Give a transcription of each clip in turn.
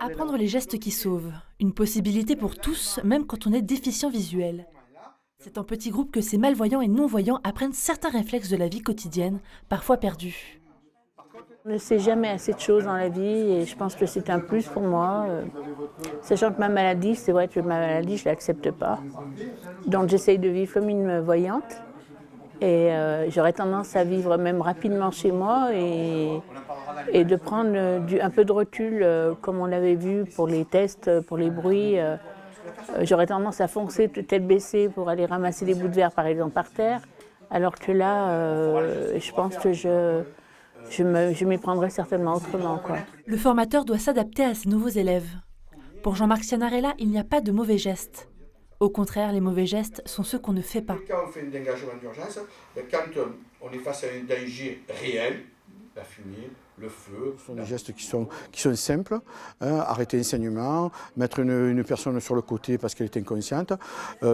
Apprendre les gestes qui sauvent. Une possibilité pour tous, même quand on est déficient visuel. C'est en petits groupes que ces malvoyants et non-voyants apprennent certains réflexes de la vie quotidienne, parfois perdus. On ne sait jamais assez de choses dans la vie et je pense que c'est un plus pour moi. Sachant que ma maladie, c'est vrai que ma maladie, je ne l'accepte pas. Donc j'essaye de vivre comme une voyante et j'aurais tendance à vivre même rapidement chez moi et de prendre un peu de recul comme on l'avait vu pour les tests, pour les bruits. J'aurais tendance à foncer tête baissée pour aller ramasser des bouts de verre par exemple par terre, alors que là, je pense que je m'y prendrais certainement autrement, quoi. Le formateur doit s'adapter à ses nouveaux élèves. Pour Jean-Marc Cianarella, il n'y a pas de mauvais gestes. Au contraire, les mauvais gestes sont ceux qu'on ne fait pas. Quand on fait un engagement d'urgence, quand on est face à un danger réel, la fumée, le feu. Ce sont des gestes qui sont simples, hein, arrêter un saignement, mettre une personne sur le côté parce qu'elle est inconsciente,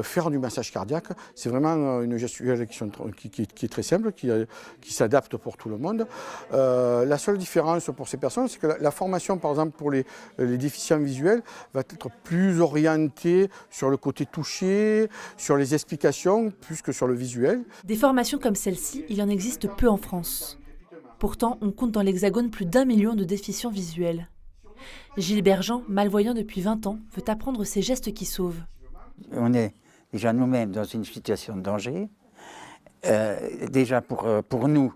faire du massage cardiaque, c'est vraiment une gestuelle qui est très simple, qui s'adapte pour tout le monde. La seule différence pour ces personnes, c'est que la formation, par exemple, pour les déficients visuels, va être plus orientée sur le côté touché, sur les explications, plus que sur le visuel. Des formations comme celle-ci, il en existe peu en France. Pourtant, on compte dans l'Hexagone plus d'1 million de déficients visuels. Gilbert Jean, malvoyant depuis 20 ans, veut apprendre ces gestes qui sauvent. On est déjà nous-mêmes dans une situation de danger. Déjà pour nous,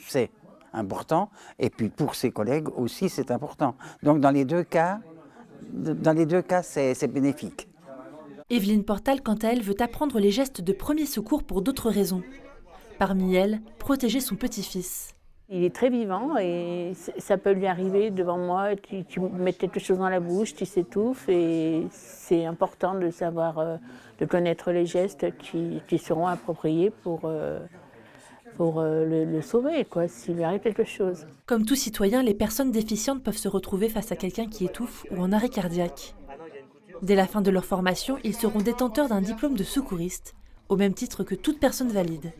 c'est important. Et puis pour ses collègues aussi, c'est important. Donc dans les deux cas, c'est bénéfique. Evelyne Portal, quant à elle, veut apprendre les gestes de premier secours pour d'autres raisons. Parmi elles, protéger son petit-fils. Il est très vivant et ça peut lui arriver devant moi, tu mets quelque chose dans la bouche, tu s'étouffes et c'est important de savoir, de connaître les gestes qui seront appropriés pour le sauver, quoi, s'il lui arrive quelque chose. Comme tout citoyen, les personnes déficientes peuvent se retrouver face à quelqu'un qui étouffe ou en arrêt cardiaque. Dès la fin de leur formation, ils seront détenteurs d'un diplôme de secouriste, au même titre que toute personne valide.